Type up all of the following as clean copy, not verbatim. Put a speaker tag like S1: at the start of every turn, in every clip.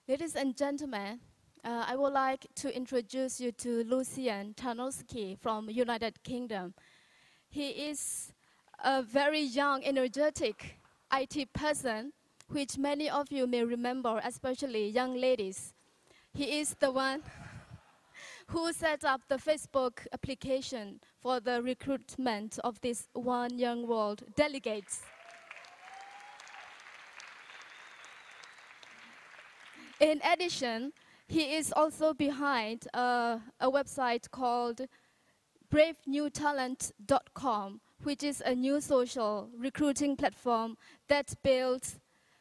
S1: Ladies and gentlemen, I would like to introduce you to Lucian Tarnowski from United Kingdom. He is a very young, energetic IT person, which many of you may remember, especially young ladies. He is the one who set up the Facebook application for the recruitment of this One Young World delegates. In addition, he is also behind a website called bravenewtalent.com, which is a new social recruiting platform that builds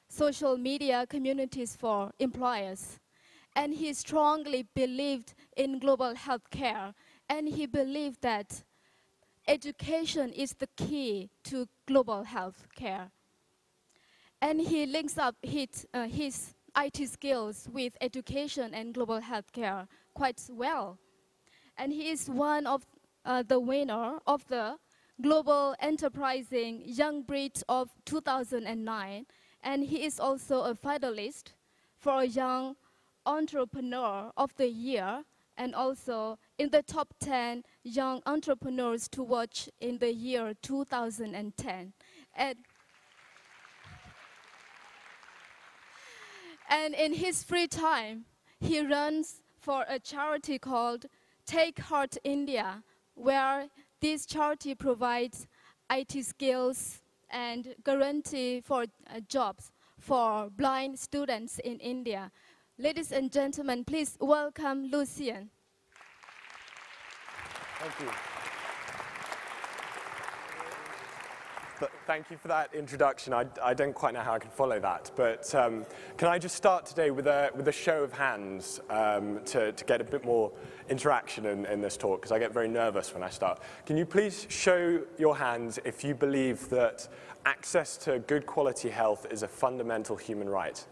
S1: social media communities for employers. And he strongly believed in global health care, and he believed that education is the key to global health care. And he links up his IT skills with education and global health care quite well. And he is one of the winner of the Global Enterprising Young Breed of 2009. And he is also a finalist for a Young Entrepreneur of the Year, and also in the top 10 young entrepreneurs to watch in the year 2010. And in his free time, he runs for a charity called Take Heart India, where this charity provides IT skills and guarantee for jobs for blind students in India. Ladies and gentlemen, please welcome Lucian.
S2: Thank you. Thank you for that introduction. I don't quite know how I can follow that, but can I just start today with a show of hands to get a bit more interaction in this talk, because I get very nervous when I start. Can you please show your hands if you believe that access to good quality health is a fundamental human right?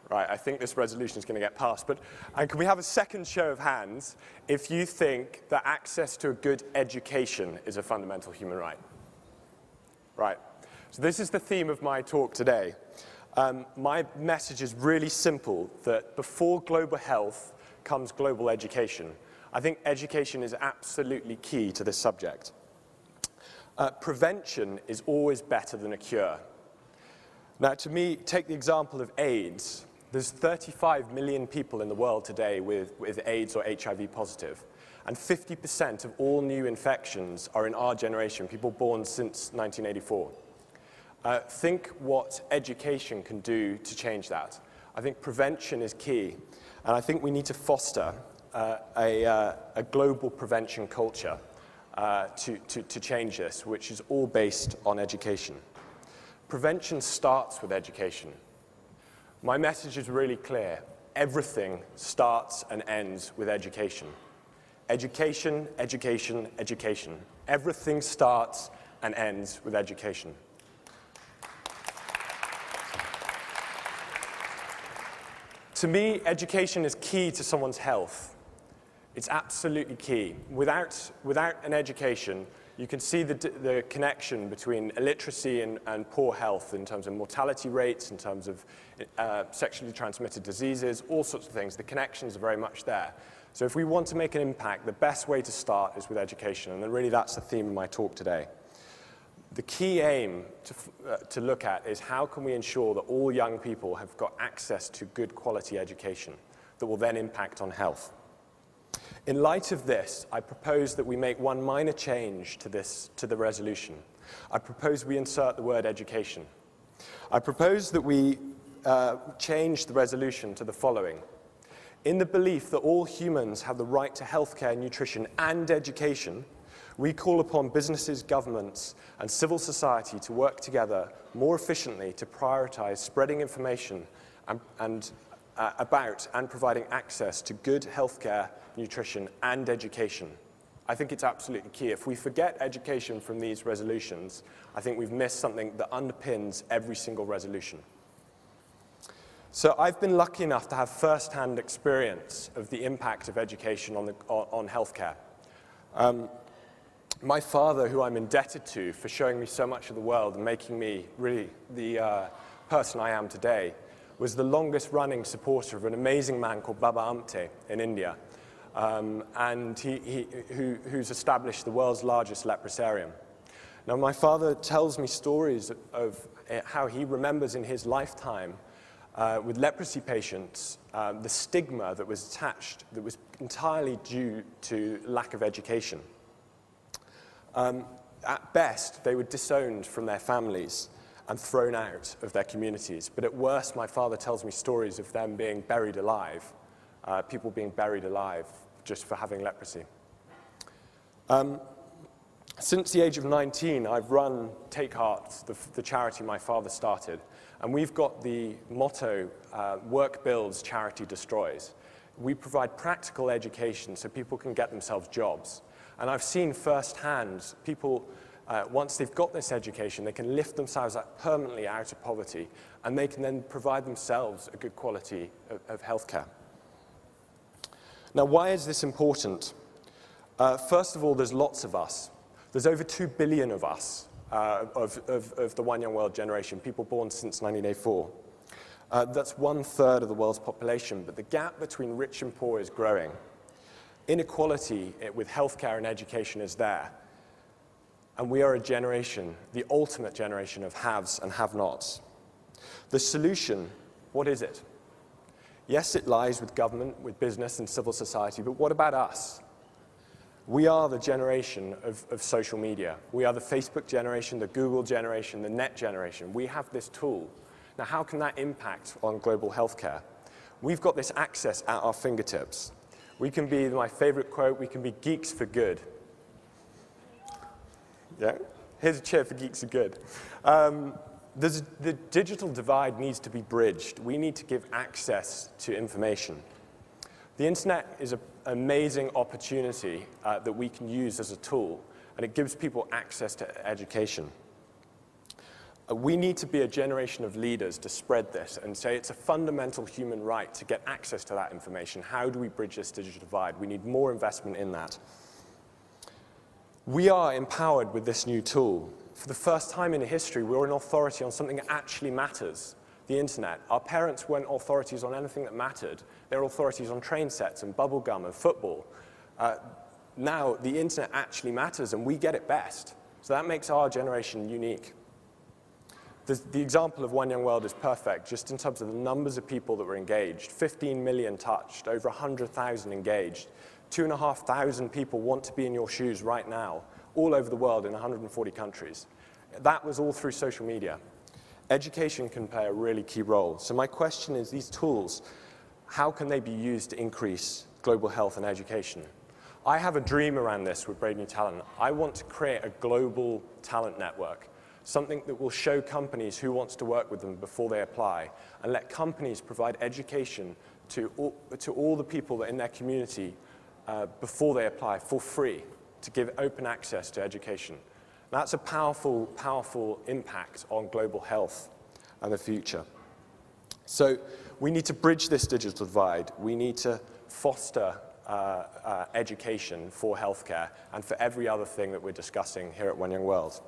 S2: Right, I think this resolution is going to get passed, but can we have a second show of hands if you think that access to a good education is a fundamental human right? Right, so this is the theme of my talk today. My message is really simple, that before global health comes global education. I think education is absolutely key to this subject. Prevention is always better than a cure. Now, to me, take the example of AIDS. There's 35 million people in the world today with AIDS or HIV positive. And 50% of all new infections are in our generation, people born since 1984. Think what education can do to change that. I think prevention is key. And I think we need to foster a global prevention culture to change this, which is all based on education. Prevention starts with education. My message is really clear. Everything starts and ends with education. Education, education, education. Everything starts and ends with education. To me, education is key to someone's health. It's absolutely key. Without an education, you can see the connection between illiteracy and poor health in terms of mortality rates, in terms of sexually transmitted diseases, all sorts of things. The connections are very much there. So if we want to make an impact, the best way to start is with education, and really that's the theme of my talk today. The key aim to look at is how can we ensure that all young people have got access to good quality education that will then impact on health. In light of this, I propose that we make one minor change to the resolution. I propose we insert the word education. I propose that we change the resolution to the following. In the belief that all humans have the right to healthcare, nutrition, and education, we call upon businesses, governments, and civil society to work together more efficiently to prioritize spreading information about and providing access to good healthcare, nutrition, and education. I think it's absolutely key. If we forget education from these resolutions, I think we've missed something that underpins every single resolution. So I've been lucky enough to have first-hand experience of the impact of education on healthcare. My father, who I'm indebted to for showing me so much of the world and making me really the person I am today, was the longest-running supporter of an amazing man called Baba Amte in India, and who's established the world's largest leprosarium. Now, my father tells me stories of how he remembers in his lifetime with leprosy patients the stigma that was attached, that was entirely due to lack of education. At best, they were disowned from their families and thrown out of their communities. But at worst, my father tells me stories of them being buried alive, people being buried alive just for having leprosy. Since the age of 19, I've run Take Heart, the charity my father started. And we've got the motto, work builds, charity destroys. We provide practical education so people can get themselves jobs. And I've seen firsthand people, once they've got this education, they can lift themselves up permanently out of poverty, and they can then provide themselves a good quality of healthcare. Now, why is this important? First of all, there's lots of us. There's over 2 billion of us, of the One Young World generation, people born since 1984. That's 1/3 of the world's population, but the gap between rich and poor is growing. Inequality with healthcare and education is there. And we are a generation, the ultimate generation of haves and have-nots. The solution, what is it? Yes, it lies with government, with business and civil society, but what about us? We are the generation of social media. We are the Facebook generation, the Google generation, the net generation. We have this tool. Now, how can that impact on global healthcare? We've got this access at our fingertips. We can be, my favorite quote, we can be geeks for good. Yeah? Here's a cheer for geeks for good. The digital divide needs to be bridged. We need to give access to information. The internet is an amazing opportunity that we can use as a tool, and it gives people access to education. We need to be a generation of leaders to spread this and say it's a fundamental human right to get access to that information. How do we bridge this digital divide? We need more investment in that. We are empowered with this new tool. For the first time in history, we're an authority on something that actually matters, the internet. Our parents weren't authorities on anything that mattered. They're authorities on train sets and bubblegum and football. Now, the internet actually matters, and we get it best. So that makes our generation unique. The example of One Young World is perfect, just in terms of the numbers of people that were engaged. 15 million touched, over 100,000 engaged. 2,500 people want to be in your shoes right now, all over the world in 140 countries. That was all through social media. Education can play a really key role. So my question is, these tools, how can they be used to increase global health and education? I have a dream around this with Brave New Talent. I want to create a global talent network, something that will show companies who wants to work with them before they apply, and let companies provide education to all the people that in their community before they apply for free, to give open access to education. That's a powerful, powerful impact on global health and the future. So we need to bridge this digital divide. We need to foster education for healthcare and for every other thing that we're discussing here at One Young World.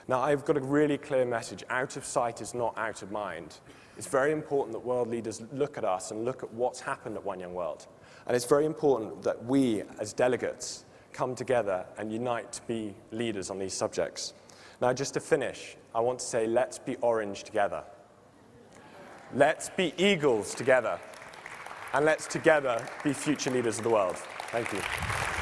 S2: Now, I've got a really clear message. Out of sight is not out of mind. It's very important that world leaders look at us and look at what's happened at One Young World. And it's very important that we, as delegates, come together and unite to be leaders on these subjects. Now, just to finish, I want to say, let's be orange together. Let's be eagles together. And let's together be future leaders of the world. Thank you.